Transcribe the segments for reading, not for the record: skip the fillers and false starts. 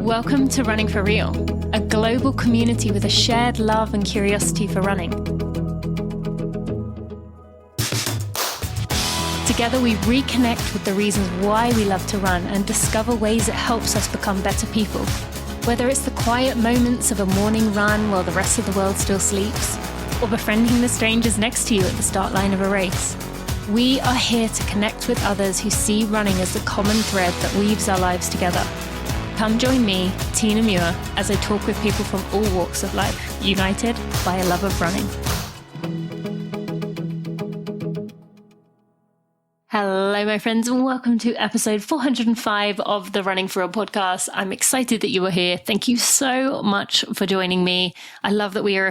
Welcome to Running for Real, a global community with a shared love and curiosity for running. Together we reconnect with the reasons why we love to run and discover ways it helps us become better people. Whether it's the quiet moments of a morning run while the rest of the world still sleeps, or befriending the strangers next to you at the start line of a race, we are here to connect with others who see running as the common thread that weaves our lives together. Come join me, Tina Muir, as I talk with people from all walks of life, united by a love of running. Hello, my friends, and welcome to episode 405 of the Running for Real podcast. I'm excited that you are here. Thank you so much for joining me. I love that we are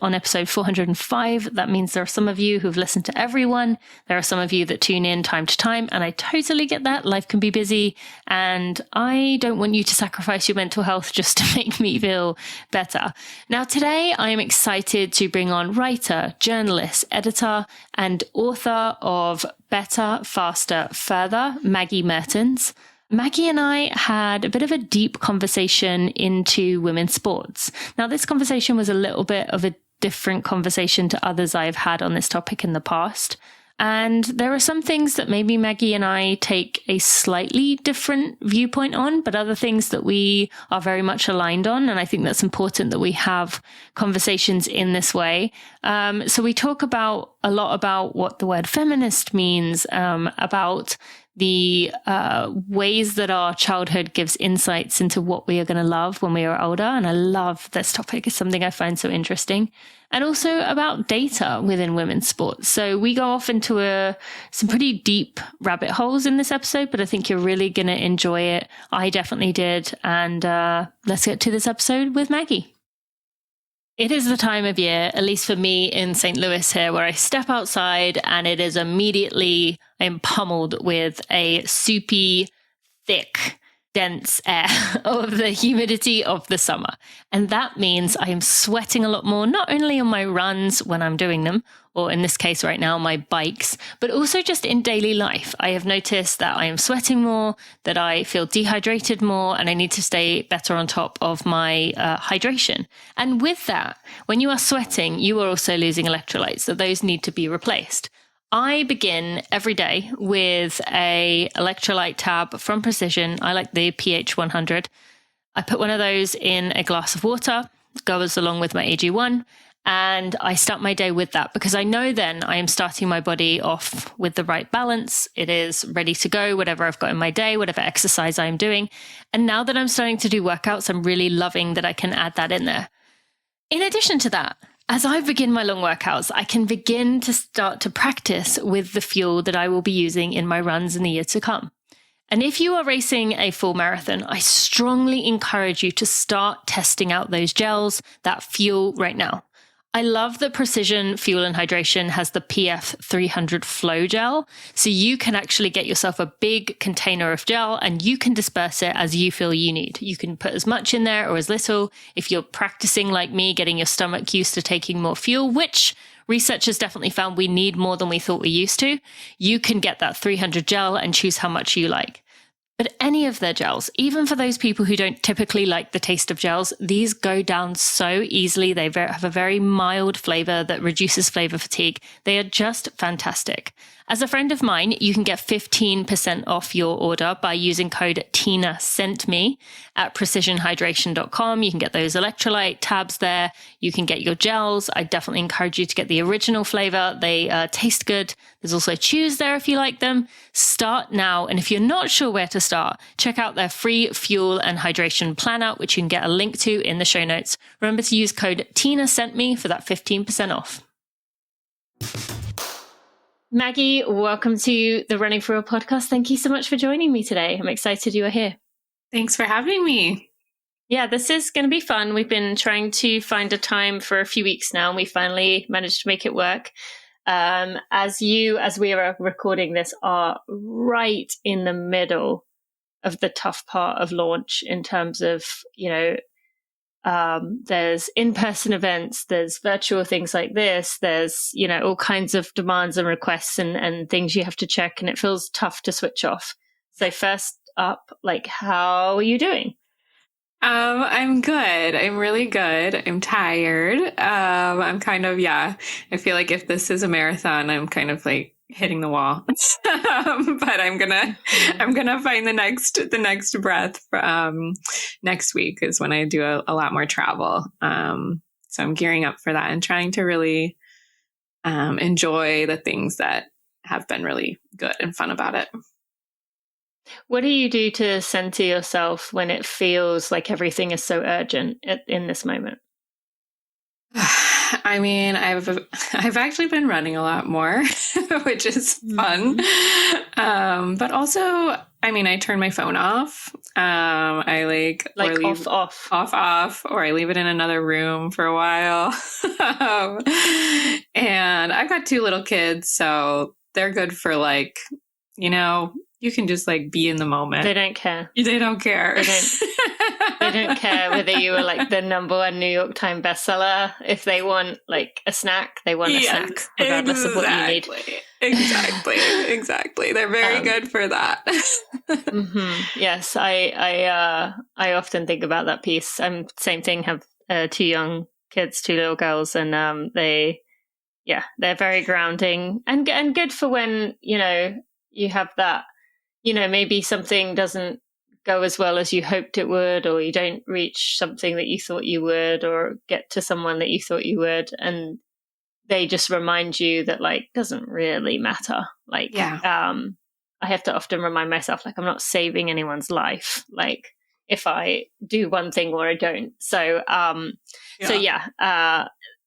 on episode 405. That means there are some of you who've listened to everyone. There are some of you that tune in time to time, and I totally get that. Life can be busy, and I don't want you to sacrifice your mental health just to make me feel better. Now, today I am excited to bring on writer, journalist, editor, and author of Better, Faster, Further, Maggie Mertens. Maggie and I had a bit of a deep conversation into women's sports. Now, this conversation was a little bit of a different conversation to others I've had on this topic in the past. And there are some things that maybe Maggie and I take a slightly different viewpoint on, but other things that we are very much aligned on. And I think that's important that we have conversations in this way. So we talk a lot about what the word feminist means, about the ways that our childhood gives insights into what we are going to love when we are older. And I love this topic. It's something I find so interesting. And also about data within women's sports. So we go off into some pretty deep rabbit holes in this episode, but I think you're really going to enjoy it. I definitely did. And let's get to this episode with Maggie. It is the time of year, at least for me in St. Louis here, where I step outside and it is immediately, I'm pummeled with a soupy, thick, dense air of the humidity of the summer. And that means I am sweating a lot more, not only on my runs when I'm doing them, or in this case right now, my bikes, but also just in daily life. I have noticed that I am sweating more, that I feel dehydrated more, and I need to stay better on top of my hydration. And with that, when you are sweating, you are also losing electrolytes, so those need to be replaced. I begin every day with a electrolyte tab from Precision. I like the pH 100. I put one of those in a glass of water, goes along with my AG1, and I start my day with that because I know then I am starting my body off with the right balance. It is ready to go, whatever I've got in my day, whatever exercise I'm doing. And now that I'm starting to do workouts, I'm really loving that I can add that in there. In addition to that, as I begin my long workouts, I can begin to start to practice with the fuel that I will be using in my runs in the year to come. And if you are racing a full marathon, I strongly encourage you to start testing out those gels, that fuel right now. I love that Precision Fuel and Hydration has the PF 300 Flow Gel. So you can actually get yourself a big container of gel and you can disperse it as you feel you need. You can put as much in there or as little. If you're practicing like me, getting your stomach used to taking more fuel, which research has definitely found we need more than we thought we used to, you can get that 300 gel and choose how much you like. But any of their gels, even for those people who don't typically like the taste of gels, these go down so easily. They have a very mild flavor that reduces flavor fatigue. They are just fantastic. As a friend of mine, you can get 15% off your order by using code TINASENTME at precisionhydration.com. You can get those electrolyte tabs there. You can get your gels. I definitely encourage you to get the original flavor. They taste good. There's also chews there if you like them. Start now. And if you're not sure where to start, check out their free fuel and hydration plan out, which you can get a link to in the show notes. Remember to use code TINASENTME for that 15% off. Maggie, welcome to the Running for Real podcast. Thank you so much for joining me today. I'm excited you are here. Thanks for having me. Yeah, this is going to be fun. We've been trying to find a time for a few weeks now, and we finally managed to make it work. As we are recording this, are right in the middle of the tough part of launch in terms of, there's in-person events, there's virtual things like this, there's, all kinds of demands and requests and things you have to check, and it feels tough to switch off. So first up, how are you doing? I'm good. I'm really good. I'm tired. I'm kind of, yeah. I feel like if this is a marathon, I'm kind of like hitting the wall. But I'm gonna find the next breath. Next week is when I do a lot more travel. So I'm gearing up for that and trying to really enjoy the things that have been really good and fun about it. What do you do to center yourself when it feels like everything is so urgent in this moment? I mean, I've actually been running a lot more, which is fun. But also, I mean, I turn my phone off. I Like or leave off, or I leave it in another room for a while. And I've got two little kids, so they're good for like, you can just like be in the moment. They don't care. They don't care. They don't care whether you were like the #1 New York Times bestseller. If they want like a snack, they want a snack, regardless of what you need. Exactly. They're very good for that. Yes, I often think about that piece. Same thing. Have two young kids, two little girls, and they're very grounding and good for when you have that. Maybe something doesn't go as well as you hoped it would, or you don't reach something that you thought you would, or get to someone that you thought you would, and they just remind you that like doesn't really matter. Like, I have to often remind myself like I'm not saving anyone's life. Like if I do one thing or I don't. So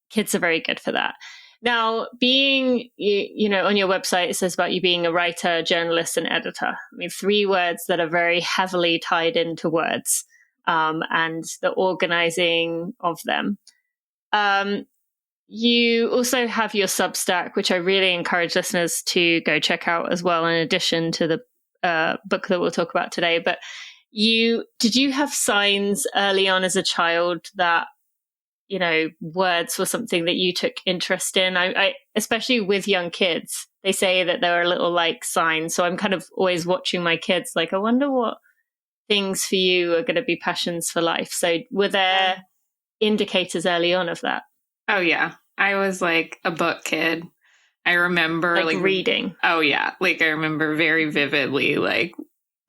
kids are very good for that. Now, being, on your website, it says about you being a writer, journalist, and editor. I mean, 3 words that are very heavily tied into words and the organizing of them. You also have your Substack, which I really encourage listeners to go check out as well, in addition to the book that we'll talk about today. But did you have signs early on as a child that words were something that you took interest in? I especially with young kids, they say that there are little like signs. So I'm kind of always watching my kids, like, I wonder what things for you are going to be passions for life. So were there indicators early on of that? Oh yeah. I was like a book kid. I remember like reading. Oh yeah. Like I remember very vividly, like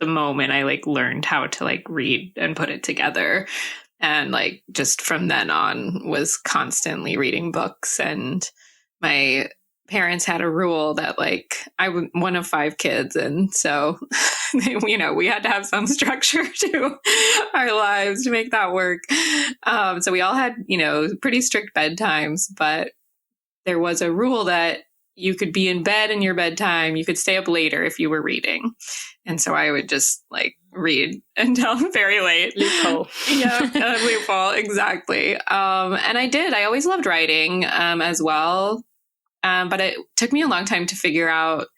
the moment I like learned how to like read and put it together. And like just from then on was constantly reading books. And my parents had a rule that like I was one of 5 kids. And so, we had to have some structure to our lives to make that work. So we all had, pretty strict bedtimes, but there was a rule that you could be in bed in your bedtime. You could stay up later if you were reading. And so I would just like read until very late. Loophole. Loophole. Exactly. And I always loved writing as well. But it took me a long time to figure out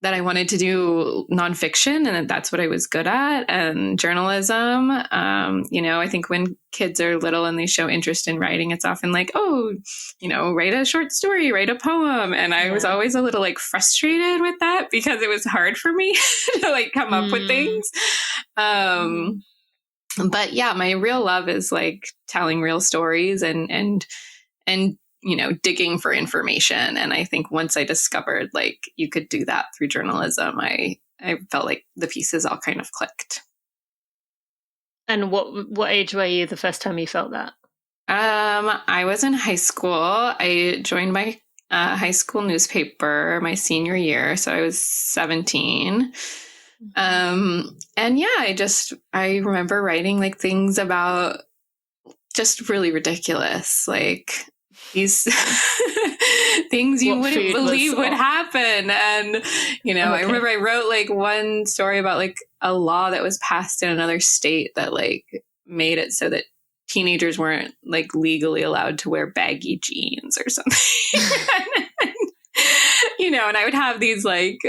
that I wanted to do nonfiction and that's what I was good at, and journalism. I think when kids are little and they show interest in writing, it's often like, write a short story, write a poem. And I was always a little like frustrated with that because it was hard for me to like come up with things. But yeah, my real love is like telling real stories and digging for information. And I think once I discovered like you could do that through journalism, I felt like the pieces all kind of clicked. And what age were you the first time you felt that? I was in high school. I joined my high school newspaper my senior year. So I was 17. And yeah, I remember writing like things about just really ridiculous, like these things you wouldn't believe would happen. And, I remember I wrote like one story about like a law that was passed in another state that like made it so that teenagers weren't like legally allowed to wear baggy jeans or something. And I would have these like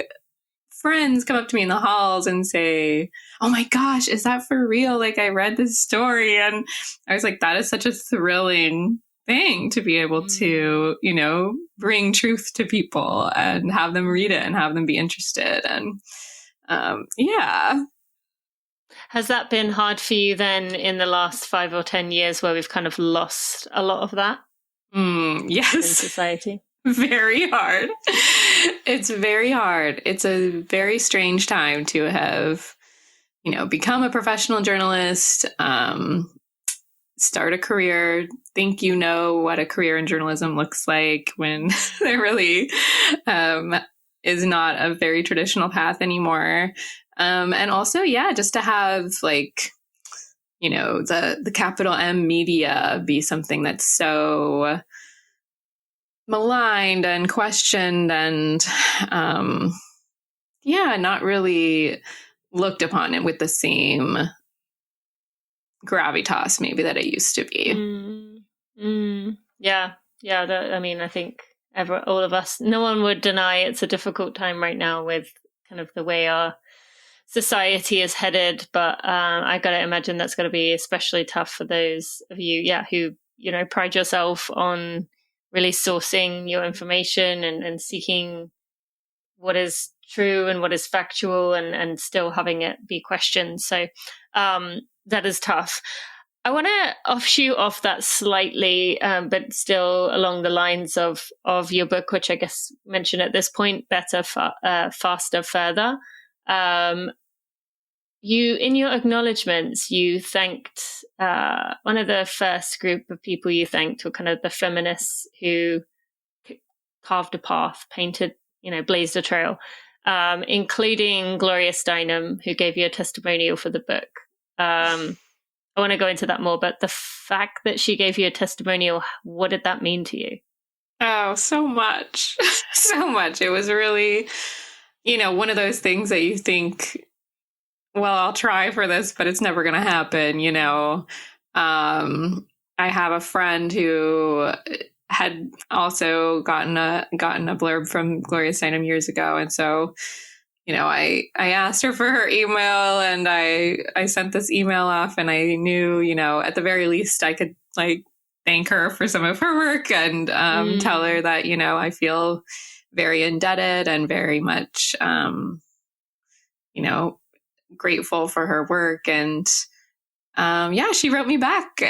friends come up to me in the halls and say, "Oh my gosh, is that for real? Like I read this story." And I was like, that is such a thrilling thing to be able to, bring truth to people and have them read it and have them be interested. And yeah. Has that been hard for you then in the last 5 or 10 years where we've kind of lost a lot of that Yes. in society? Very hard. It's very hard. It's a very strange time to have, become a professional journalist, start a career, think you know what a career in journalism looks like when there really is not a very traditional path anymore. And also, just to have like, the capital M media be something that's so maligned and questioned and, not really looked upon it with the same gravitas maybe that it used to be. Yeah. I think all of us, no one would deny it's a difficult time right now with kind of the way our society is headed. But I got to imagine that's going to be especially tough for those of you, who, pride yourself on really sourcing your information and seeking what is true and what is factual and still having it be questioned. So that is tough. I want to offshoot off that slightly, but still along the lines of your book, which I guess mentioned at this point, Better, Faster, Further. You, in your acknowledgements, you thanked one of the first group of people you thanked were kind of the feminists who carved a path, painted, blazed a trail, including Gloria Steinem, who gave you a testimonial for the book. I want to go into that more, but the fact that she gave you a testimonial, what did that mean to you? Oh, so much. So much. It was really, one of those things that you think, well, I'll try for this, but it's never going to happen. I have a friend who had also gotten a blurb from Gloria Steinem years ago. And so, I asked her for her email and I sent this email off and I knew, at the very least I could like thank her for some of her work and tell her that, I feel very indebted and very much, grateful for her work. And she wrote me back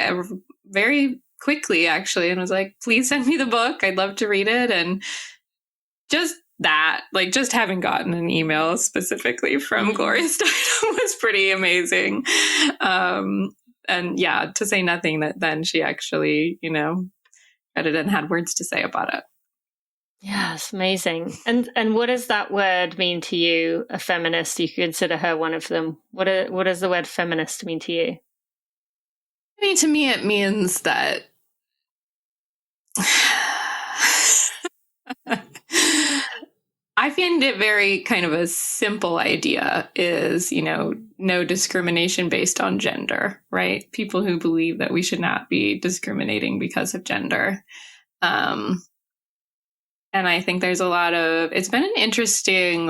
very quickly actually and was like, please send me the book. I'd love to read it. And just that, like just having gotten an email specifically from Gloria Steinem was pretty amazing. And to say nothing that then she actually, read it and had words to say about it. Yeah, it's amazing. And what does that word mean to you, a feminist? You consider her one of them. What does the word feminist mean to you? I mean, to me, it means that I find it very kind of a simple idea is, no discrimination based on gender, right? People who believe that we should not be discriminating because of gender. And I think there's it's been an interesting,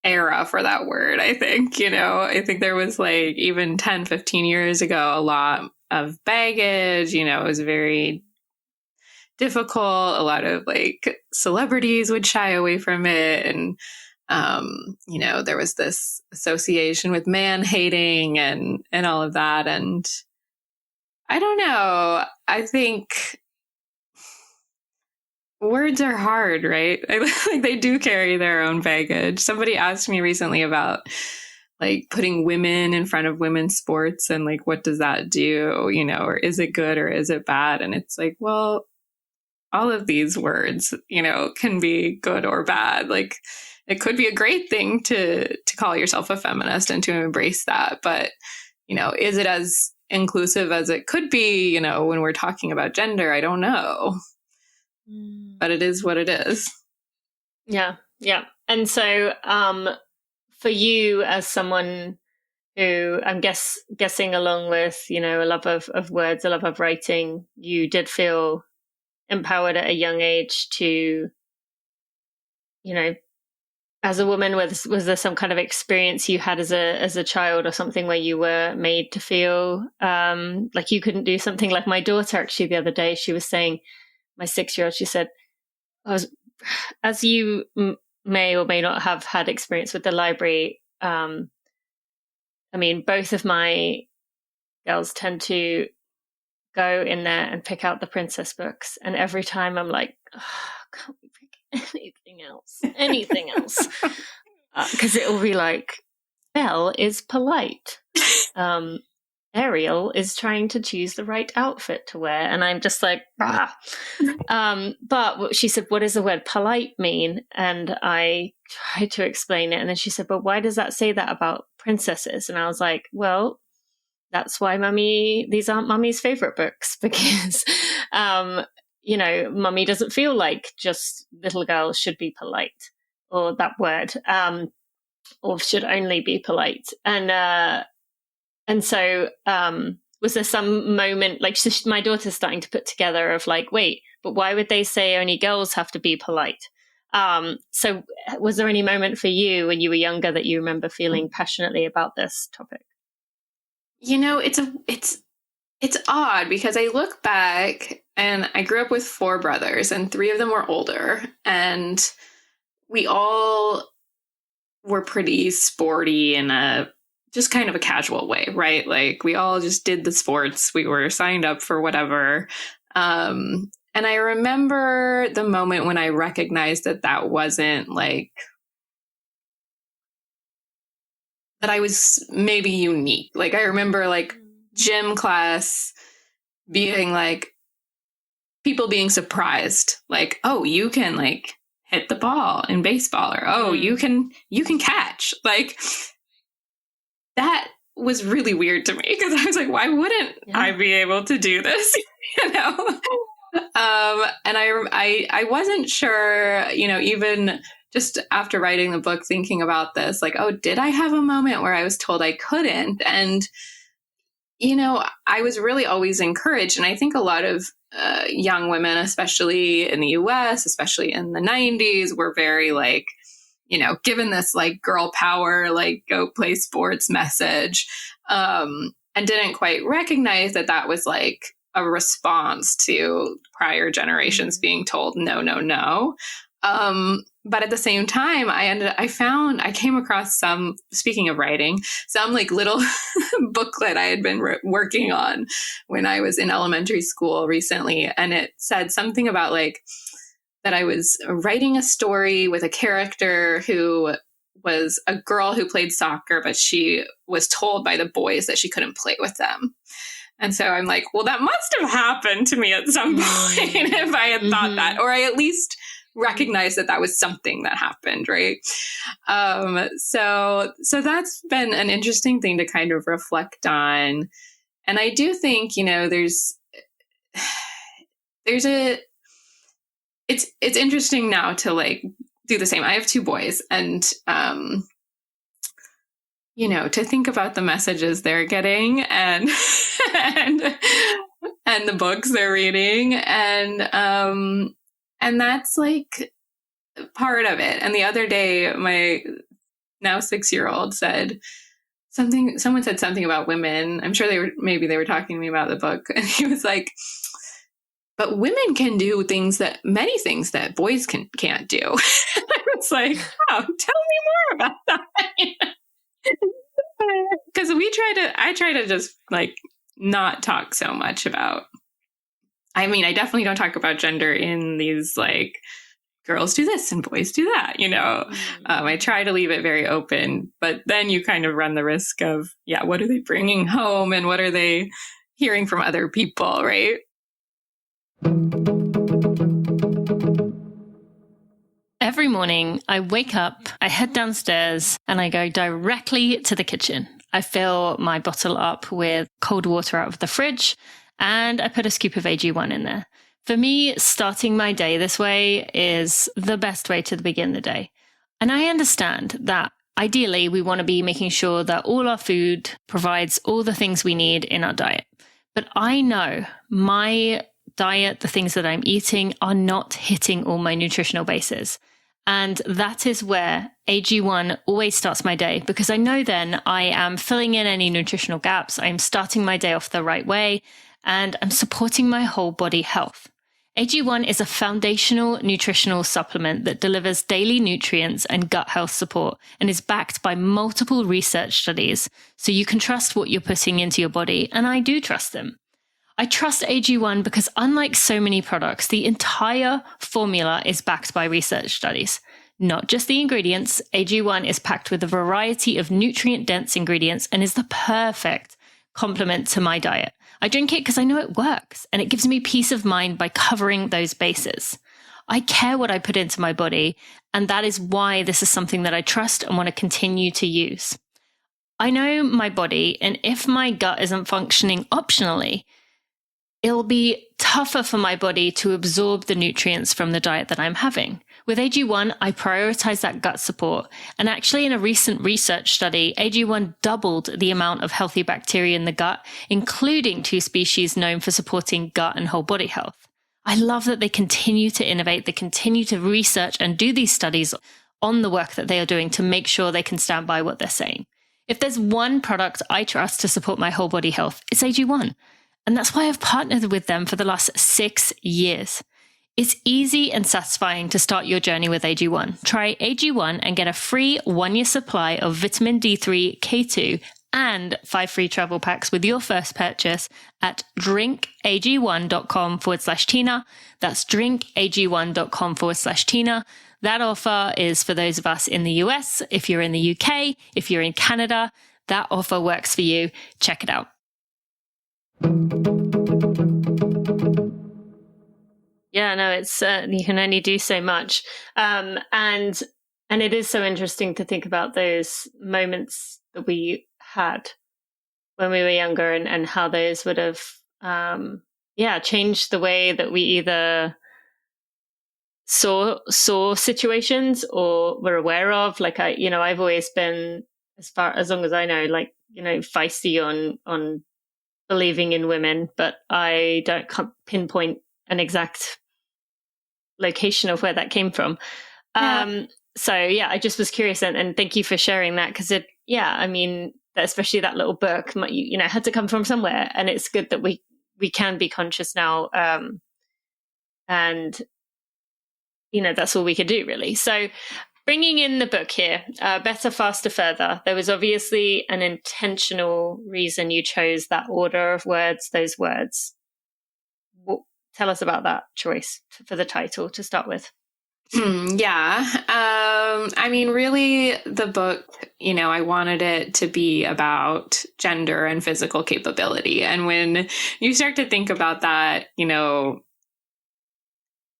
era for that word, I think, I think there was even 10, 15 years ago, a lot of baggage, it was very difficult. A lot of celebrities would shy away from it. And, there was this association with man hating and all of that. And I don't know. I think words are hard, right? They do carry their own baggage. Somebody asked me recently about putting women in front of women's sports and what does that do, or is it good or is it bad? And it's well, all of these words, can be good or bad. It could be a great thing to call yourself a feminist and to embrace that. But, is it as inclusive as it could be, when we're talking about gender? I don't know. But it is what it is. Yeah. Yeah. And so for you as someone who I'm guessing along with, a love of words, a love of writing, you did feel empowered at a young age to, as a woman, was there some kind of experience you had as a child or something where you were made to feel like you couldn't do something? Like my daughter actually the other day, she was saying, my 6-year-old, she said, as you may or may not have had experience with the library, I mean, both of my girls tend to go in there and pick out the princess books. And every time I'm like, can't we pick anything else? Anything else? Because it will be like, Belle is polite. Ariel is trying to choose the right outfit to wear. And I'm just like, ah. But she said, what does the word polite mean? And I tried to explain it. And then she said, but why does that say that about princesses? And I was like, well, that's why these aren't Mummy's favorite books, because, Mummy doesn't feel like just little girls should be polite, or that word, or should only be polite. And so, was there some moment, like my daughter's starting to put together of like, wait, but why would they say only girls have to be polite? So was there any moment for you when you were younger that you remember feeling passionately about this topic? It's odd because I look back and I grew up with 4 brothers and 3 of them were older, and we all were pretty sporty in a just kind of a casual way, right? Like we all just did the sports. We were signed up for whatever. And I remember the moment when I recognized that wasn't like, that I was maybe unique. Like I remember like gym class being like, people being surprised, like, oh, you can like hit the ball in baseball, or oh, you can catch. Like that was really weird to me because I was like, why wouldn't I be able to do this? And I wasn't sure, even just after writing the book, thinking about this, like, oh, did I have a moment where I was told I couldn't? And, I was really always encouraged. And I think a lot of young women, especially in the US, especially in the 90s, were very like, given this like girl power, like go play sports message, and didn't quite recognize that was like a response to prior generations being told no. But at the same time, I came across speaking of writing, some like little booklet I had been working on when I was in elementary school recently. And it said something about like, that I was writing a story with a character who was a girl who played soccer, but she was told by the boys that she couldn't play with them. And so I'm like, well, that must have happened to me at some point if I had thought that, or I at least recognized that was something that happened, right? So that's been an interesting thing to kind of reflect on. And I do think, it's interesting now to like do the same. I have 2 boys, and to think about the messages they're getting and the books they're reading, and that's like part of it. And the other day, my now 6-year-old said someone said something about women. I'm sure they were talking to me about the book, and he was like, but women can do many things that boys can't do. I was like, oh, tell me more about that. Because I try to just like not talk so much about, I definitely don't talk about gender in these like girls do this and boys do that, I try to leave it very open, but then you kind of run the risk of, what are they bringing home and what are they hearing from other people, right? Every morning I wake up, I head downstairs, and I go directly to the kitchen. I fill my bottle up with cold water out of the fridge, and I put a scoop of AG1 in there. For me, starting my day this way is the best way to begin the day. And I understand that ideally we want to be making sure that all our food provides all the things we need in our diet. But I know my diet, the things that I'm eating, are not hitting all my nutritional bases. And that is where AG1 always starts my day, because I know then I am filling in any nutritional gaps. I'm starting my day off the right way, and I'm supporting my whole body health. AG1 is a foundational nutritional supplement that delivers daily nutrients and gut health support and is backed by multiple research studies, so you can trust what you're putting into your body, and I do trust them. I trust AG1 because unlike so many products, the entire formula is backed by research studies. Not just the ingredients, AG1 is packed with a variety of nutrient-dense ingredients and is the perfect complement to my diet. I drink it because I know it works, and it gives me peace of mind by covering those bases. I care what I put into my body, and that is why this is something that I trust and want to continue to use. I know my body, and if my gut isn't functioning optimally, it'll be tougher for my body to absorb the nutrients from the diet that I'm having. With AG1, I prioritize that gut support. And actually, in a recent research study, AG1 doubled the amount of healthy bacteria in the gut, including 2 species known for supporting gut and whole body health. I love that they continue to innovate, they continue to research and do these studies on the work that they are doing to make sure they can stand by what they're saying. If there's one product I trust to support my whole body health, it's AG1. And that's why I've partnered with them for the last 6 years. It's easy and satisfying to start your journey with AG1. Try AG1 and get a free 1-year supply of vitamin D3, K2, and 5 free travel packs with your first purchase at drinkag1.com/Tina. That's drinkag1.com/Tina. That offer is for those of us in the US. If you're in the UK, if you're in Canada, that offer works for you. Check it out. Yeah, no, it's you can only do so much, and it is so interesting to think about those moments that we had when we were younger, and how those would have changed the way that we either saw situations or were aware of. Like I've always been, as long as I know, like feisty on believing in women, but I don't pinpoint an exact location of where that came from. So I just was curious, and thank you for sharing that, because especially that little book, had to come from somewhere, and it's good that we can be conscious now, and that's all we could do, really. So bringing in the book here, Better, Faster, Further, there was obviously an intentional reason you chose that order of words, those words. Tell us about that choice for the title to start with. Really, the book, I wanted it to be about gender and physical capability. And when you start to think about that,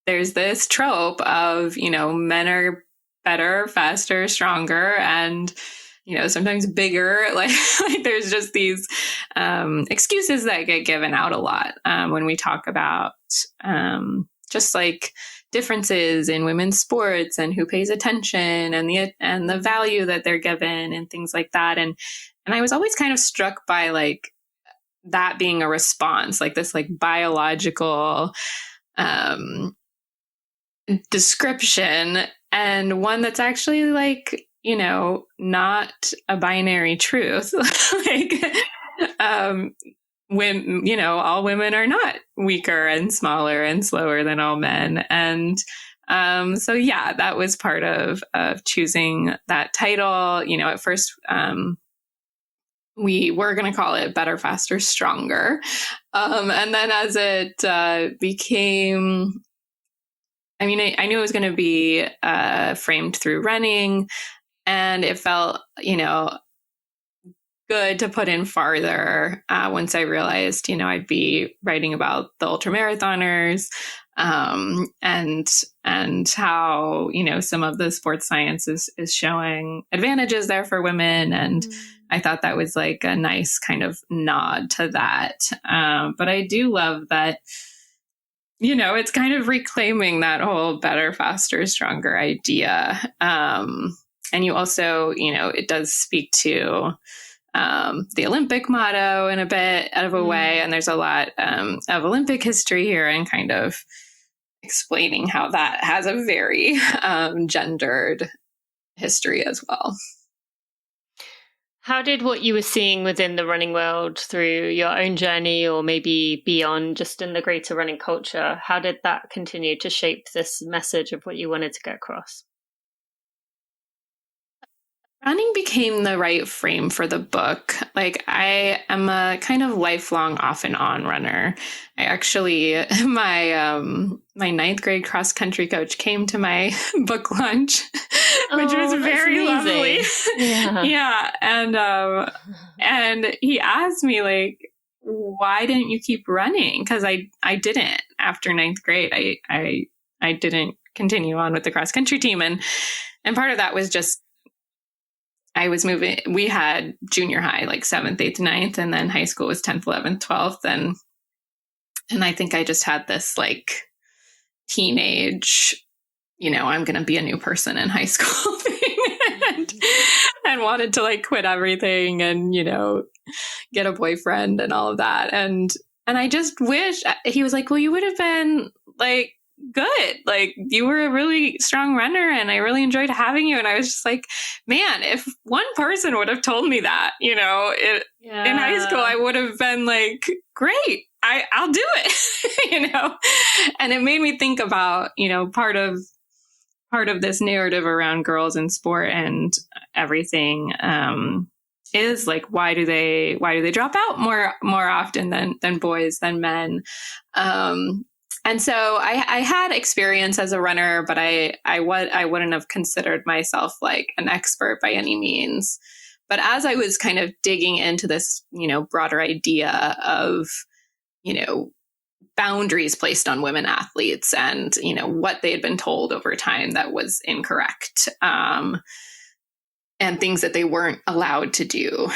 there's this trope of, men are better, faster, stronger, and sometimes bigger. Like there's just these excuses that get given out a lot when we talk about just like differences in women's sports and who pays attention and the value that they're given and things like that. And I was always kind of struck by like that being a response, like this like biological description, and one that's actually like, not a binary truth. Like, when, all women are not weaker and smaller and slower than all men. And, that was part of choosing that title. At first, we were going to call it Better, Faster, Stronger. And then as it became, I knew it was going to be framed through running, and it felt, good to put in farther once I realized, I'd be writing about the ultramarathoners and how, some of the sports science is showing advantages there for women. And I thought that was like a nice kind of nod to that. But I do love that, it's kind of reclaiming that whole better, faster, stronger idea. And you also, it does speak to the Olympic motto in a bit of a way. And there's a lot of Olympic history here, and kind of explaining how that has a very gendered history as well. How did what you were seeing within the running world through your own journey, or maybe beyond, just in the greater running culture, how did that continue to shape this message of what you wanted to get across? Running became the right frame for the book. Like, I am a kind of lifelong off and on runner. I actually, my ninth grade cross country coach came to my book launch, which was very lovely. Yeah. Yeah. And he asked me, like, why didn't you keep running? Because I didn't after ninth grade. I didn't continue on with the cross country team. And part of that was just, I was moving, we had junior high, like 7th, 8th, 9th, and then high school was 10th, 11th, 12th. And I think I just had this like teenage, I'm going to be a new person in high school thing and wanted to like quit everything and, get a boyfriend and all of that. And I just wish he was like, well, you would have been like, good. Like, you were a really strong runner and I really enjoyed having you. And I was just like, man, if one person would have told me that, in high school, I would have been like, great, I'll do it, and it made me think about, part of this narrative around girls in sport and everything, is like, why do they drop out more often than boys, than men? And so I had experience as a runner, but I wouldn't have considered myself like an expert by any means. But as I was kind of digging into this, broader idea of, boundaries placed on women athletes and, what they had been told over time that was incorrect, and things that they weren't allowed to do,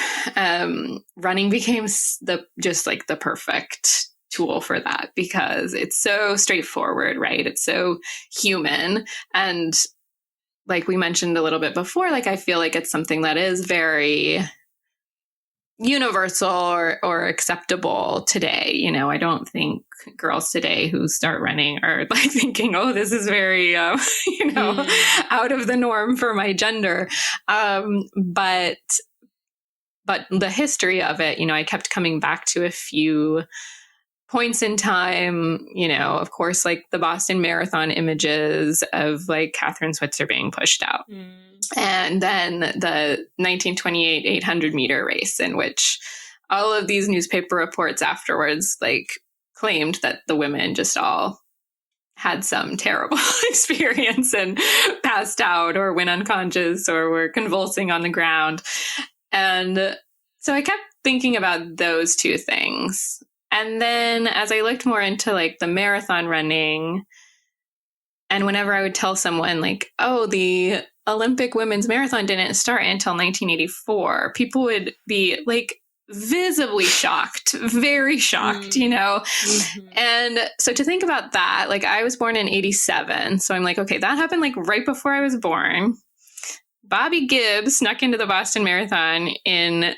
running became the perfect tool for that, because it's so straightforward, right? It's so human. And like we mentioned a little bit before, like, I feel like it's something that is very universal or acceptable today. I don't think girls today who start running are like thinking, oh, this is very, out of the norm for my gender. But the history of it, I kept coming back to a few points in time, of course, like the Boston Marathon images of like Catherine Switzer being pushed out. And then the 1928 800 meter race, in which all of these newspaper reports afterwards like claimed that the women just all had some terrible experience and passed out or went unconscious or were convulsing on the ground. And so I kept thinking about those two things. And then as I looked more into like the marathon running, and whenever I would tell someone like, oh, the Olympic women's marathon didn't start until 1984, people would be like visibly shocked, very shocked, Mm-hmm. And so to think about that, like, I was born in 87. So I'm like, okay, that happened like right before I was born. Bobby Gibbs snuck into the Boston Marathon in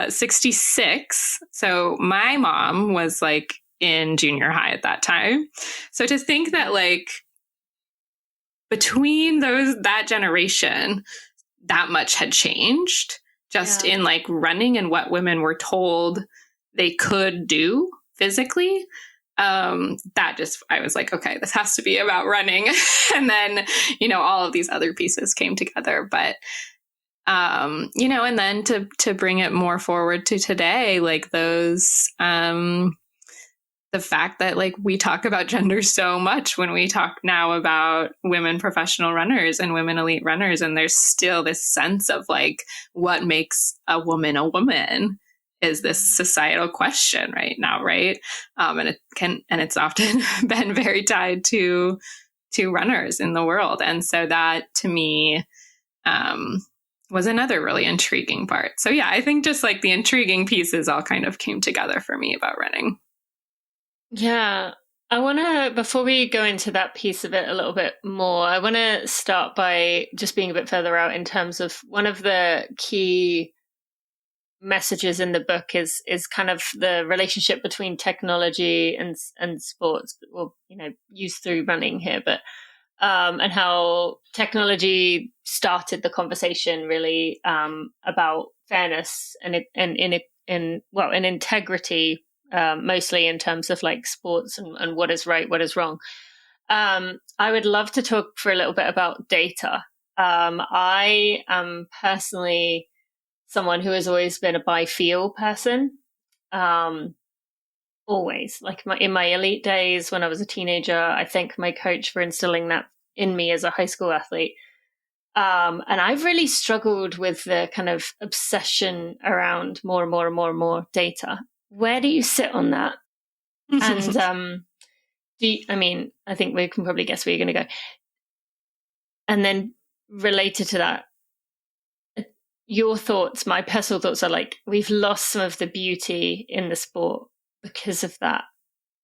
66. So my mom was like in junior high at that time. So to think that like between that generation, that much had changed just in like running and what women were told they could do physically. I was like, okay, this has to be about running. And then, all of these other pieces came together. But and then to bring it more forward to today, like those, the fact that like we talk about gender so much when we talk now about women professional runners and women elite runners, and there's still this sense of like, what makes a woman is this societal question right now, right? And it's often been very tied to runners in the world, and so that to me, was another really intriguing part. So yeah, I think just like the intriguing pieces all kind of came together for me about running. Yeah. I want to, before we go into that piece of it a little bit more, I want to start by just being a bit further out in terms of one of the key messages in the book is kind of the relationship between technology and sports, or, used through running here. But and how technology started the conversation really about fairness and integrity, mostly in terms of like sports and what is right, what is wrong. I would love to talk for a little bit about data. I am personally someone who has always been a by feel person. Always, like in my elite days when I was a teenager, I thank my coach for instilling that in me as a high school athlete. And I've really struggled with the kind of obsession around more and more and more and more data. Where do you sit on that? And I think we can probably guess where you're going to go. And then related to that, your thoughts, my personal thoughts are like, we've lost some of the beauty in the sport because of that.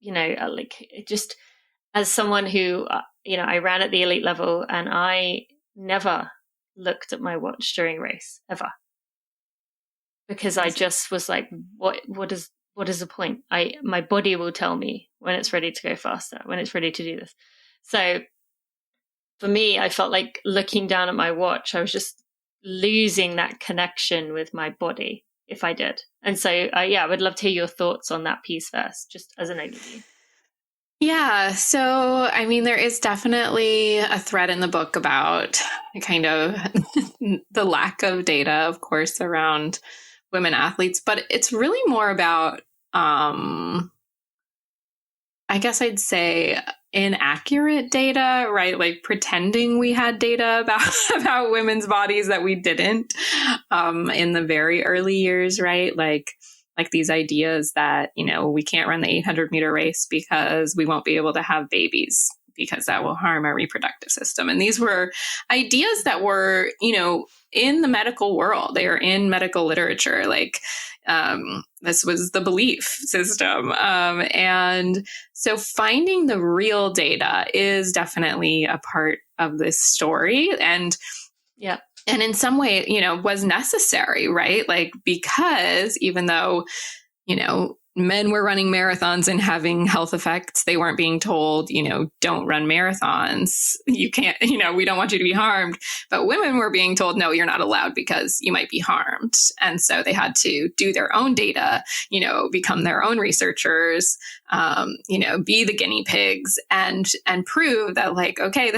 Like it just, as someone who, I ran at the elite level and I never looked at my watch during race ever. Because I just was like, what is the point? My body will tell me when it's ready to go faster, when it's ready to do this. So for me, I felt like looking down at my watch, I was just losing that connection with my body if I did. And so, I would love to hear your thoughts on that piece first, just as an overview. Yeah. So, I mean, there is definitely a thread in the book about kind of the lack of data, of course, around women athletes, but it's really more about, I guess I'd say inaccurate data, right? Like pretending we had data about women's bodies that we didn't, in the very early years, right? Like these ideas that, we can't run the 800-meter race because we won't be able to have babies because that will harm our reproductive system. And these were ideas that were, in the medical world. They are in medical literature. Like, this was the belief system. And so finding the real data is definitely a part of this story. And yeah. And in some way, was necessary, right? Like, because even though, men were running marathons and having health effects, they weren't being told, don't run marathons. You can't, we don't want you to be harmed. But women were being told, no, you're not allowed because you might be harmed. And so they had to do their own data, become their own researchers, be the guinea pigs and prove that, like, okay,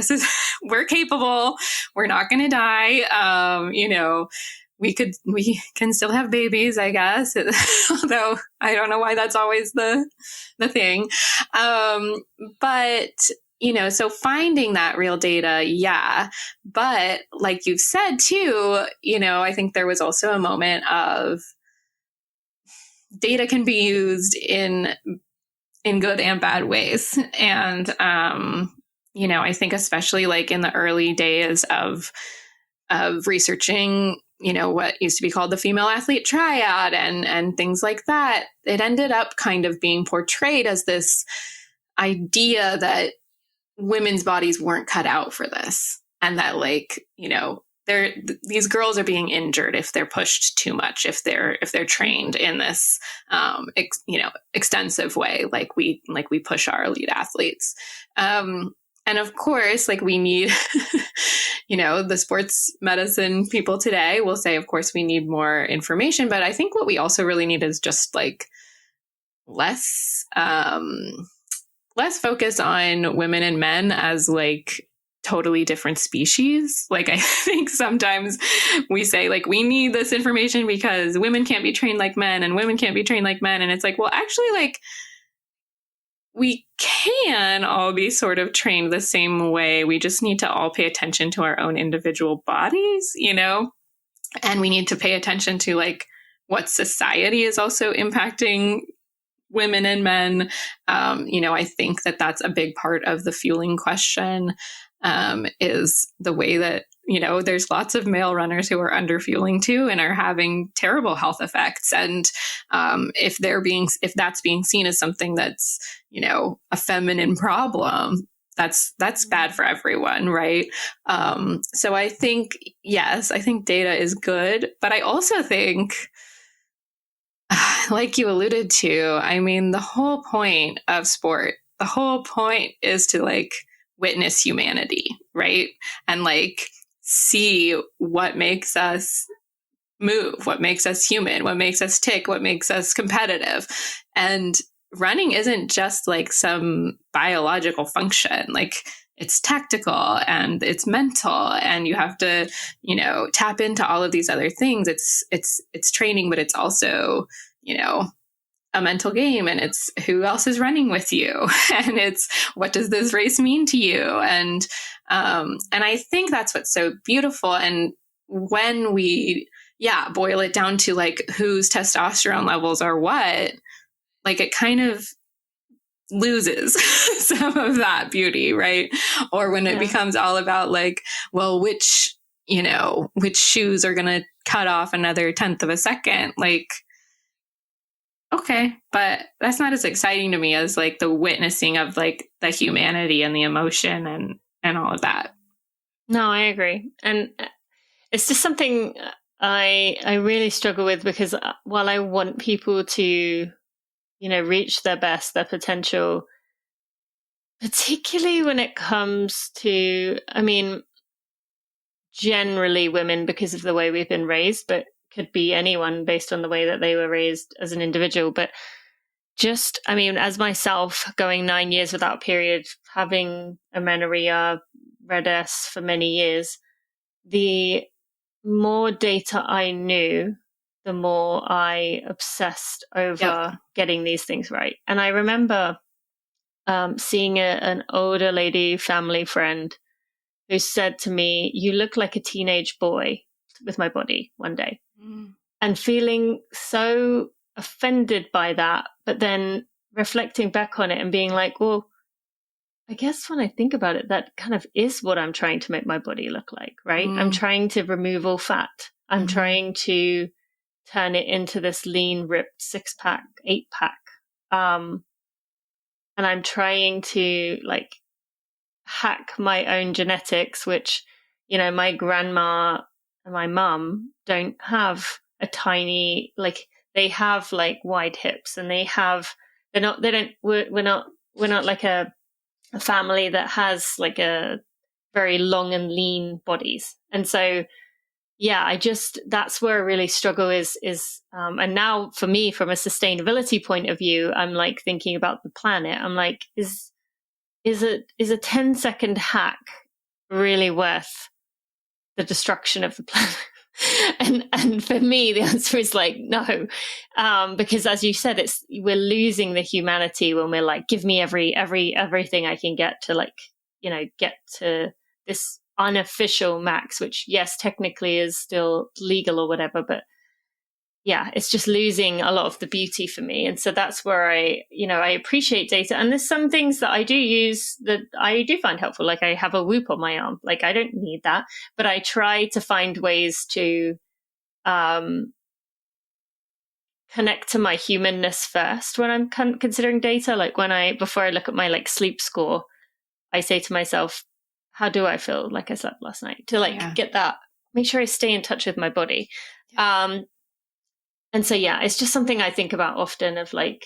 we're capable. We're not going to die. We can still have babies, I guess, although I don't know why that's always the thing. But, so finding that real data, yeah. But like you've said too, I think there was also a moment of data can be used in good and bad ways. And, I think especially like in the early days of researching, what used to be called the female athlete triad and things like that, it ended up kind of being portrayed as this idea that women's bodies weren't cut out for this. And that, like, these girls are being injured if they're pushed too much, if they're trained in this, extensive way, like we push our elite athletes. And of course, like, we need, the sports medicine people today will say, of course, we need more information. But I think what we also really need is just like less focus on women and men as like totally different species. Like, I think sometimes we say, like, we need this information because women can't be trained like men and women can't be trained like men. And it's like, well, actually, like, we can all be sort of trained the same way. We just need to all pay attention to our own individual bodies, and we need to pay attention to like what society is also impacting women and men. I think that that's a big part of the fueling question, is the way that, there's lots of male runners who are under fueling too and are having terrible health effects. And if that's being seen as something that's, a feminine problem, that's bad for everyone, right? So I think, yes, I think data is good, but I also think, like you alluded to, I mean, the whole point of sport, the whole point is to like witness humanity, right? And like see what makes us move, what makes us human, what makes us tick, what makes us competitive. And running isn't just like some biological function. Like it's tactical and it's mental, and you have to, you know, tap into all of these other things. It's training, but it's also, you know, a mental game, and it's who else is running with you, and it's what does this race mean to you, and I think that's what's so beautiful. And when we boil it down to like whose testosterone levels are what, like it kind of loses some of that beauty, right? Or when it becomes all about like, well, which shoes are going to cut off another 1/10 of a second, like, okay, but that's not as exciting to me as like the witnessing of like the humanity and the emotion and all of that. No, I agree. And it's just something I really struggle with, because while I want people to, you know, reach their best, their potential, particularly when it comes to, I mean, generally women because of the way we've been raised, but could be anyone based on the way that they were raised as an individual. But just, I mean, as myself, going 9 years without period, having amenorrhea, red S for many years, the more data I knew, the more I obsessed over getting these things right. And I remember seeing an older lady, family friend, who said to me, "You look like a teenage boy with my body," one day. And feeling so offended by that, but then reflecting back on it and being like, well, I guess when I think about it, that kind of is what I'm trying to make my body look like, right? I'm trying to remove all fat. I'm trying to turn it into this lean, ripped 6-pack, 8-pack. And I'm trying to like hack my own genetics, which, you know, my grandma and my mum don't have a tiny, like they have like wide hips, and we're not like a family that has like a very long and lean bodies. And so, yeah, that's where I really struggle is, and now for me, from a sustainability point of view, I'm like thinking about the planet. I'm like, is a 10-second hack really worth the destruction of the planet? and for me, the answer is like no, because as you said, we're losing the humanity when we're like, give me everything I can get to, like, you know, get to this unofficial max, which yes, technically is still legal or whatever, but yeah, it's just losing a lot of the beauty for me. And so that's where I appreciate data. And there's some things that I do use that I do find helpful. Like I have a Whoop on my arm. Like I don't need that, but I try to find ways to connect to my humanness first when I'm considering data. Like before I look at my like sleep score, I say to myself, how do I feel like I slept last night? To like get that, make sure I stay in touch with my body. Yeah. And so, yeah, it's just something I think about often of like,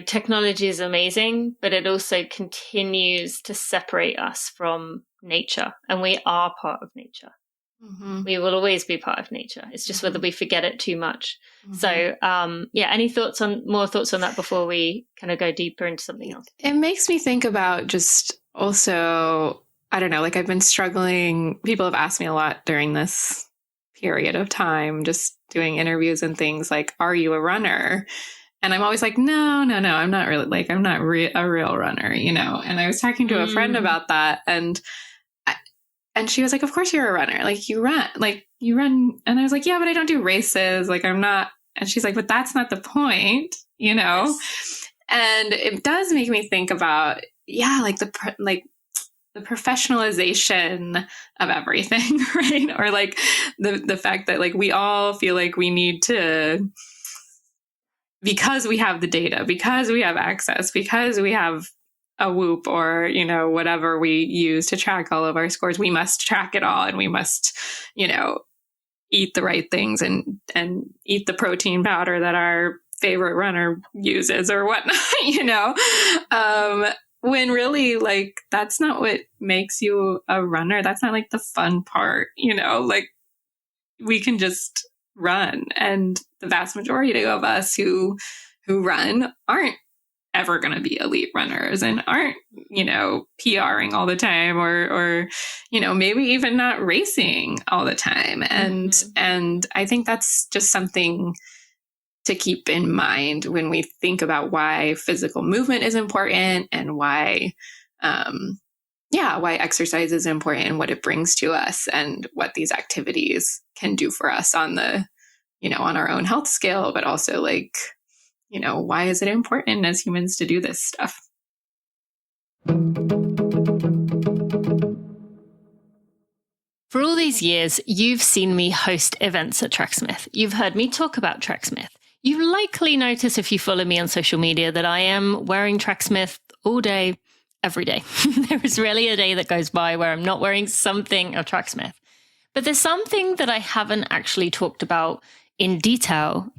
technology is amazing, but it also continues to separate us from nature. And we are part of nature. Mm-hmm. We will always be part of nature. It's just whether we forget it too much. Mm-hmm. So, any more thoughts on that before we kind of go deeper into something else? It makes me think about just also, I don't know, like I've been struggling. People have asked me a lot during this period of time, just doing interviews and things like, are you a runner? And I'm always like, no, I'm not really, like, I'm not a real runner, you know? And I was talking to a friend about that, and she was like, of course you're a runner. Like you run. And I was like, yeah, but I don't do races. Like I'm not. And she's like, but that's not the point, you know? Yes. And it does make me think about, like the professionalization of everything, right? Or like the fact that like we all feel like we need to, because we have the data, because we have access, because we have a Whoop or, you know, whatever we use to track all of our scores, we must track it all, and we must, you know, eat the right things and eat the protein powder that our favorite runner uses or whatnot, you know? When really, like, that's not what makes you a runner. That's not like the fun part, you know? Like, we can just run. And the vast majority of us who run aren't ever going to be elite runners and aren't, you know, PRing all the time or, you know, maybe even not racing all the time. And I think that's just something to keep in mind when we think about why physical movement is important and why exercise is important and what it brings to us and what these activities can do for us on the, you know, on our own health scale, but also like, you know, why is it important as humans to do this stuff? For all these years, you've seen me host events at Tracksmith. You've heard me talk about Tracksmith. You likely notice if you follow me on social media that I am wearing Tracksmith all day, every day. There is rarely a day that goes by where I'm not wearing something of Tracksmith. But there's something that I haven't actually talked about in detail,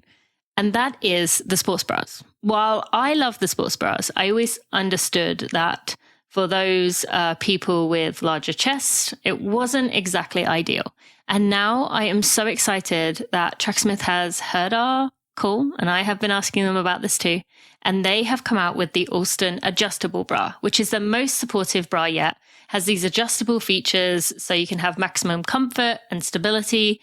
and that is the sports bras. While I love the sports bras, I always understood that for those people with larger chests, it wasn't exactly ideal. And now I am so excited that Tracksmith has heard our call, and I have been asking them about this too. And they have come out with the Alston adjustable bra, which is the most supportive bra yet. Has these adjustable features so you can have maximum comfort and stability.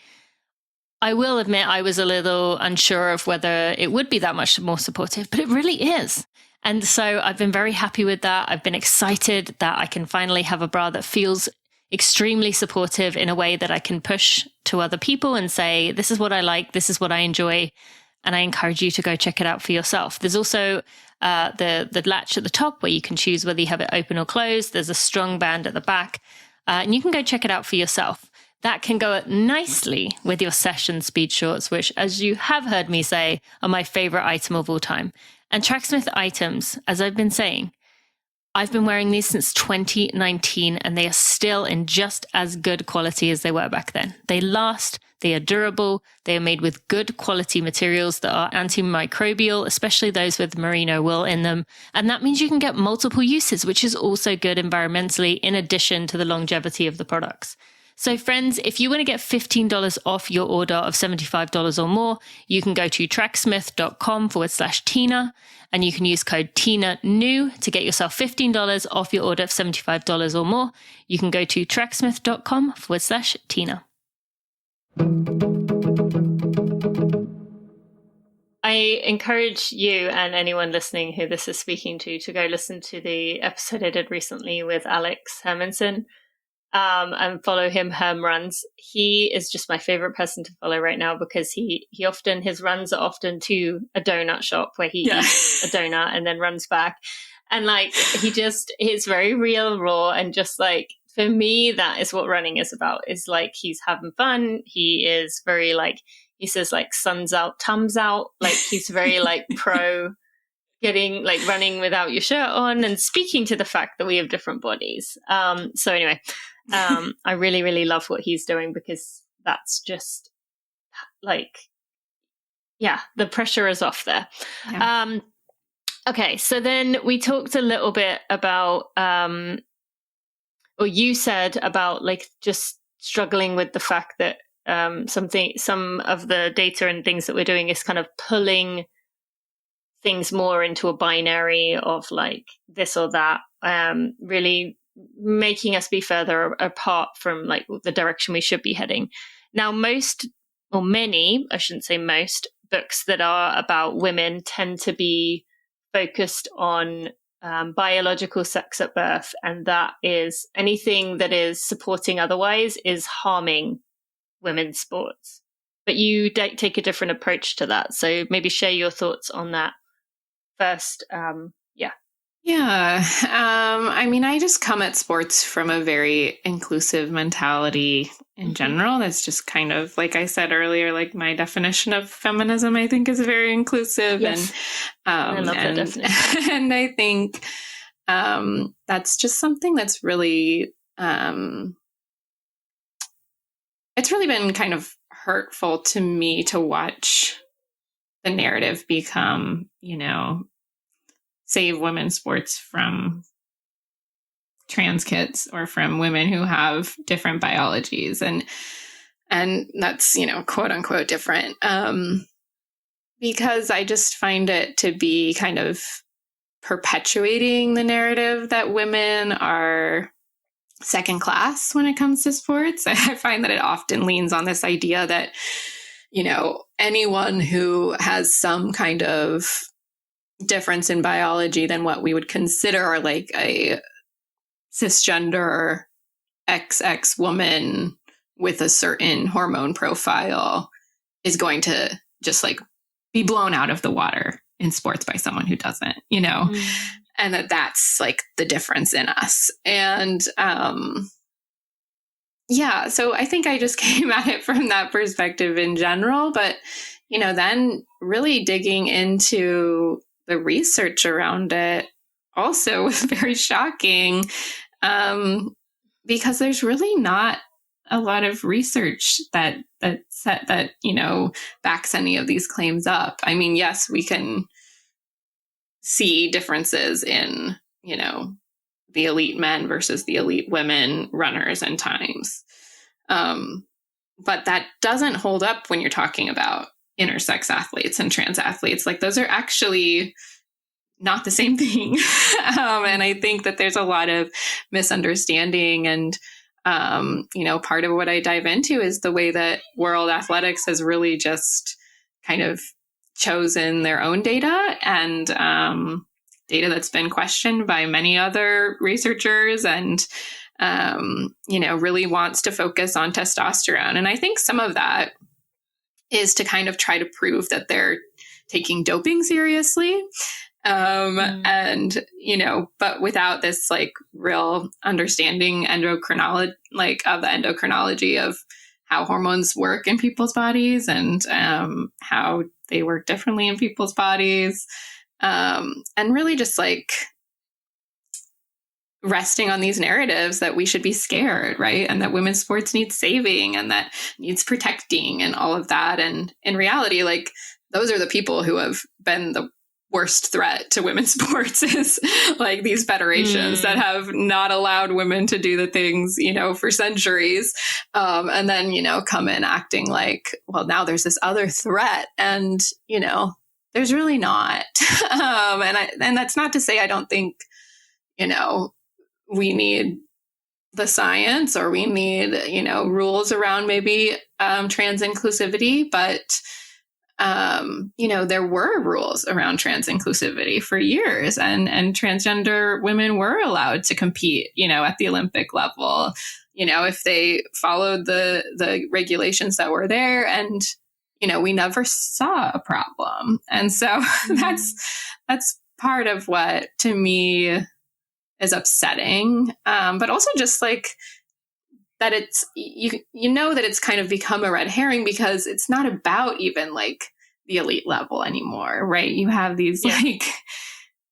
I will admit I was a little unsure of whether it would be that much more supportive, but it really is. And so I've been very happy with that. I've been excited that I can finally have a bra that feels extremely supportive in a way that I can push to other people and say, this is what I like, this is what I enjoy. And I encourage you to go check it out for yourself. There's also the latch at the top where you can choose whether you have it open or closed. There's a strong band at the back. And you can go check it out for yourself. That can go nicely with your session speed shorts, which, as you have heard me say, are my favorite item of all time. And Tracksmith items, as I've been saying, I've been wearing these since 2019, and they are still in just as good quality as they were back then. They last, they are durable, they are made with good quality materials that are antimicrobial, especially those with merino wool in them. And that means you can get multiple uses, which is also good environmentally, in addition to the longevity of the products. So friends, if you want to get $15 off your order of $75 or more, you can go to tracksmith.com/Tina, and you can use code TINANEW to get yourself $15 off your order of $75 or more. You can go to tracksmith.com/Tina. I encourage you and anyone listening who this is speaking to go listen to the episode I did recently with Alex Hermanson. And follow him, Herm Runs. He is just my favorite person to follow right now because his runs are often to a donut shop where he eats a donut and then runs back. And like, he's very real, raw, and just like, for me, that is what running is about, is like, he's having fun. He is very like, he says like, sun's out, tums out. Like, he's very like pro getting like running without your shirt on and speaking to the fact that we have different bodies. So anyway, I really, really love what he's doing because that's just like, yeah, the pressure is off there. Yeah. Okay. So then we talked a little bit about, or you said about like just struggling with the fact that some of the data and things that we're doing is kind of pulling things more into a binary of like this or that, really making us be further apart from like the direction we should be heading. Now, many, I shouldn't say most, books that are about women tend to be focused on biological sex at birth, and that is anything that is supporting otherwise is harming women's sports. But you take a different approach to that. So maybe share your thoughts on that first. I mean, I just come at sports from a very inclusive mentality in general. That's just kind of, like I said earlier, like my definition of feminism, I think, is very inclusive. Yes. And I love that definition. And I think that's just something that's really, it's really been kind of hurtful to me to watch the narrative become, save women's sports from trans kids or from women who have different biologies. And that's, quote unquote different. Because I just find it to be kind of perpetuating the narrative that women are second class when it comes to sports. I find that it often leans on this idea that, anyone who has some kind of difference in biology than what we would consider like a cisgender XX woman with a certain hormone profile is going to just like be blown out of the water in sports by someone who doesn't, and that's like the difference in us. And so I think I just came at it from that perspective in general, but then really digging into the research around it also was very shocking, because there's really not a lot of research that backs any of these claims up. I mean, yes, we can see differences in, the elite men versus the elite women runners and times. But that doesn't hold up when you're talking about intersex athletes and trans athletes. Like, those are actually not the same thing. And I think that there's a lot of misunderstanding. And, part of what I dive into is the way that World Athletics has really just kind of chosen their own data, and data that's been questioned by many other researchers, and, really wants to focus on testosterone. And I think some of that is to kind of try to prove that they're taking doping seriously. And, but without this like real understanding of the endocrinology of how hormones work in people's bodies, and how they work differently in people's bodies. And really just like resting on these narratives that we should be scared, right? And that women's sports needs saving, and that needs protecting, and all of that. And in reality, like, those are the people who have been the worst threat to women's sports, is like these federations that have not allowed women to do the things, for centuries. And then, come in acting like, well, now there's this other threat, and, there's really not. And that's not to say I don't think, we need the science, or we need, rules around maybe trans inclusivity, but there were rules around trans inclusivity for years, and transgender women were allowed to compete, at the Olympic level, if they followed the regulations that were there, and, we never saw a problem. And so that's part of what to me is upsetting. But also just like, that it's, that it's kind of become a red herring, because it's not about even like the elite level anymore, right? You have these like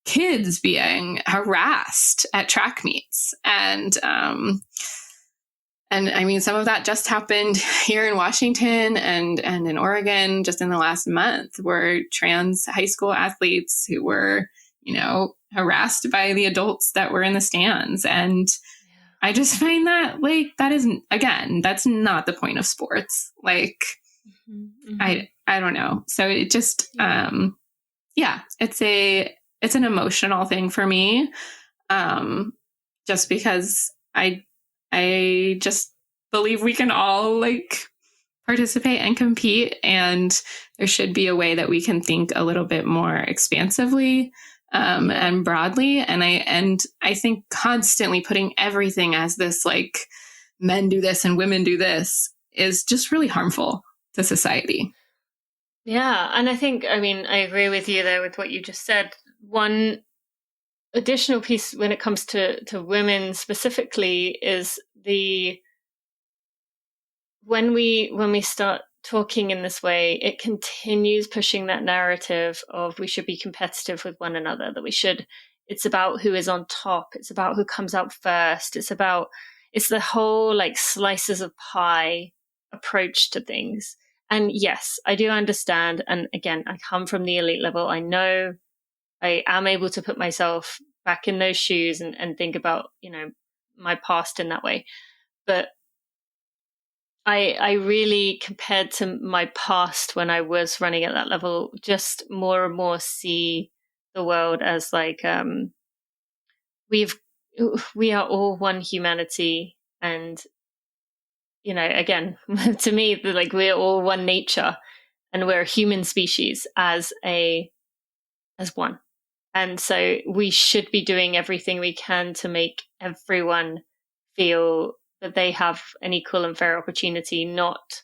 kids being harassed at track meets. And I mean, some of that just happened here in Washington and in Oregon just in the last month, where trans high school athletes who were, harassed by the adults that were in the stands. And I just find that like, that isn't, again, that's not the point of sports. Like, I don't know. So it just, it's an emotional thing for me. Just because I just believe we can all like participate and compete, and there should be a way that we can think a little bit more expansively, and broadly. And I think constantly putting everything as this, like, men do this and women do this, is just really harmful to society. Yeah. And I think, I agree with you there with what you just said. One additional piece when it comes to women specifically is when we start talking in this way, it continues pushing that narrative of we should be competitive with one another, that it's about who is on top. It's about who comes out first. It's the whole like slices of pie approach to things. And yes, I do understand. And again, I come from the elite level. I know I am able to put myself back in those shoes and think about, my past in that way. But I really, compared to my past when I was running at that level, just more and more see the world as like, we are all one humanity. And, again, to me, like, we're all one nature, and we're a human species as one. And so we should be doing everything we can to make everyone feel that they have an equal and fair opportunity, not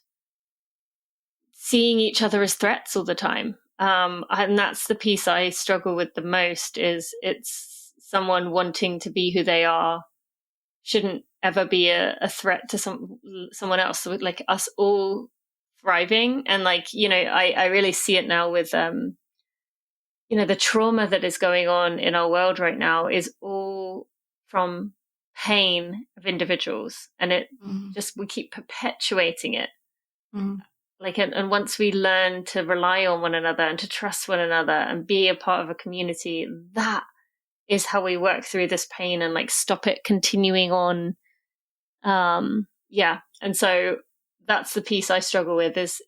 seeing each other as threats all the time. And that's the piece I struggle with the most, is it's someone wanting to be who they are shouldn't ever be a threat to someone else. So like us all thriving. And like, I really see it now with, the trauma that is going on in our world right now is all from pain of individuals. And it we keep perpetuating it. Like, and once we learn to rely on one another and to trust one another and be a part of a community, that is how we work through this pain and like stop it continuing on. And so that's the piece I struggle with is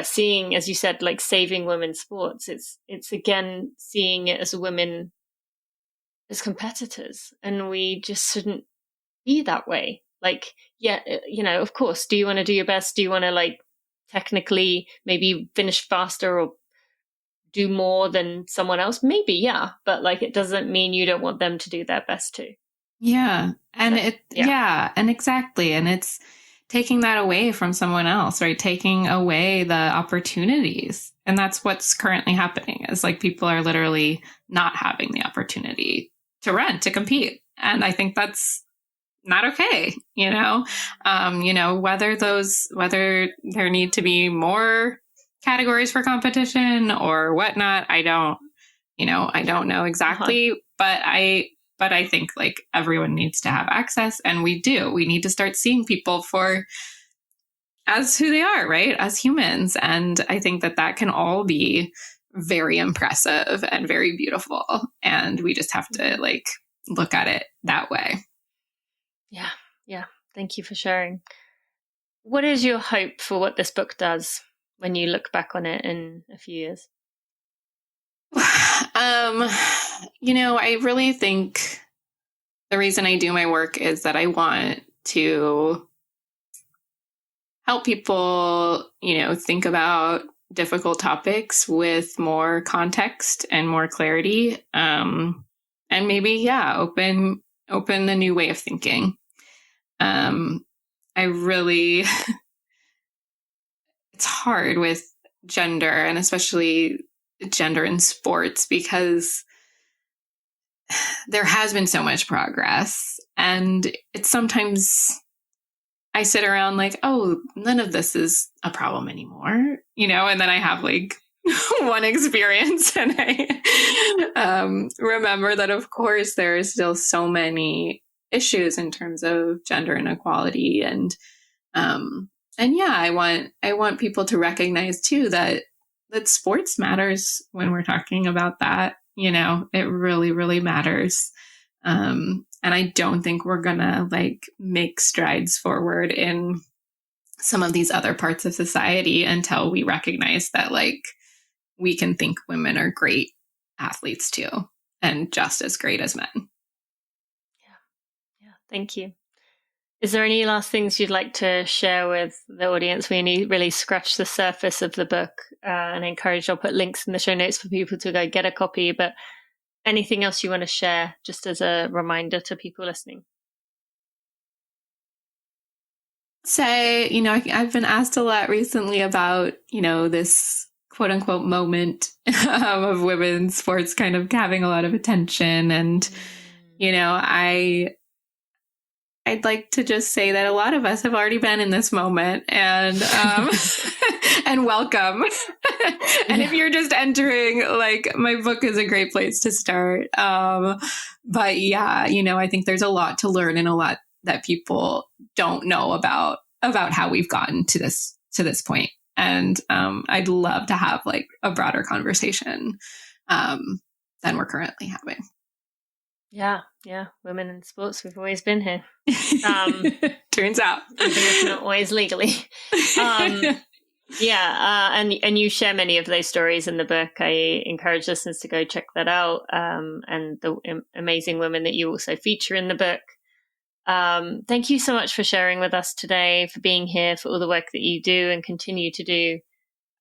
seeing, as you said, like saving women's sports. It's again seeing it as women as competitors, and we just shouldn't be that way. Like, of course, do you want to do your best? Do you want to like technically maybe finish faster or do more than someone else? Maybe, yeah. But like, it doesn't mean you don't want them to do their best too. Yeah. And and exactly. And it's taking that away from someone else, right? Taking away the opportunities. And that's what's currently happening, is like people are literally not having the opportunity to run, to compete. And I think that's not okay, whether there need to be more categories for competition or whatnot. I don't know exactly, but I think like everyone needs to have access, and we need to start seeing people as who they are, right? As humans. And I think that can all be very impressive and very beautiful. And we just have to like look at it that way. Yeah. Thank you for sharing. What is your hope for what this book does when you look back on it in a few years? I really think the reason I do my work is that I want to help people, think about difficult topics with more context and more clarity. And maybe, open a new way of thinking. I really, it's hard with gender, and especially gender in sports, because there has been so much progress, and it's sometimes I sit around like, oh, none of this is a problem anymore, and then I have like one experience, and I remember that, of course, there are still so many issues in terms of gender inequality, and I want people to recognize too that sports matters when we're talking about that. It really, really matters. And I don't think we're gonna like make strides forward in some of these other parts of society until we recognize that like we can think women are great athletes too, and just as great as men. Yeah. Thank you. Is there any last things you'd like to share with the audience? We only really scratched the surface of the book, and I encourage, I'll put links in the show notes for people to go get a copy, but anything else you want to share just as a reminder to people listening? Say, I've been asked a lot recently about, this quote unquote moment of women's sports kind of having a lot of attention. And, I'd like to just say that a lot of us have already been in this moment, and and welcome. And if you're just entering, like, my book is a great place to start. But yeah, I think there's a lot to learn and a lot that people don't know about how we've gotten to this point. And I'd love to have like a broader conversation than we're currently having. Yeah. Women in sports, we've always been here. Turns out. Even if not always legally. And you share many of those stories in the book. I encourage listeners to go check that out. And the amazing women that you also feature in the book. Thank you so much for sharing with us today, for being here, for all the work that you do and continue to do.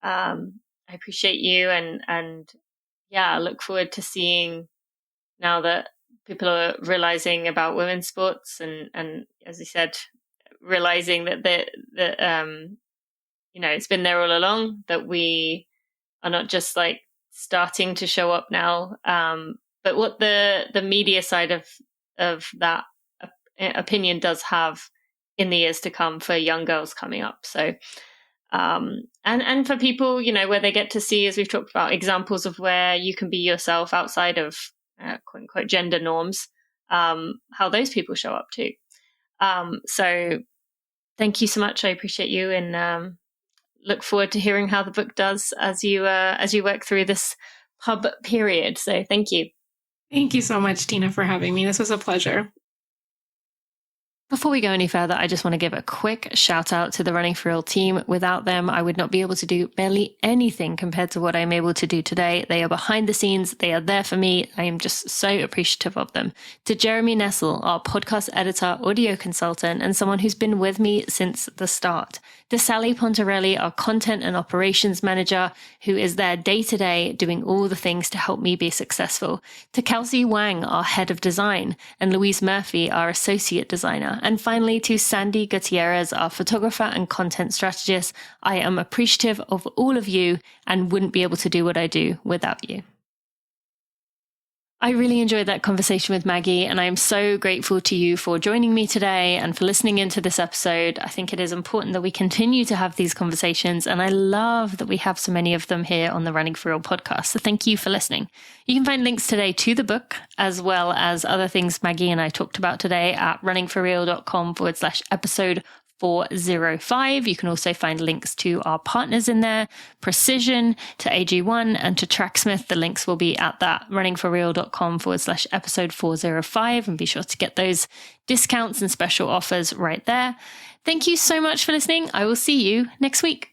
I appreciate you and I look forward to seeing now that people are realizing about women's sports and as you said, realizing that it's been there all along, that we are not just like starting to show up now, but what the media side of that opinion does have in the years to come for young girls coming up. So and for people, where they get to see, as we've talked about, examples of where you can be yourself outside of quote unquote gender norms, how those people show up too. So thank you so much. I appreciate you, and look forward to hearing how the book does as you work through this pub period. So thank you. Thank you so much, Tina, for having me. This was a pleasure. Before we go any further, I just want to give a quick shout out to the Running for Real team. Without them, I would not be able to do barely anything compared to what I'm able to do today. They are behind the scenes. They are there for me. I am just so appreciative of them. To Jeremy Nessel, our podcast editor, audio consultant, and someone who's been with me since the start. To Sally Pontarelli, our content and operations manager, who is there day to day doing all the things to help me be successful. To Kelsey Wang, our head of design, and Louise Murphy, our associate designer. And finally, to Sandy Gutierrez, our photographer and content strategist. I am appreciative of all of you and wouldn't be able to do what I do without you. I really enjoyed that conversation with Maggie, and I am so grateful to you for joining me today and for listening into this episode. I think it is important that we continue to have these conversations, and I love that we have so many of them here on the Running for Real podcast. So thank you for listening. You can find links today to the book, as well as other things Maggie and I talked about today at runningforreal.com/episode 405. You can also find links to our partners in there, Precision, to AG1, and to Tracksmith. The links will be at that runningforreal.com/episode 405, and be sure to get those discounts and special offers right there. Thank you so much for listening. I will see you next week.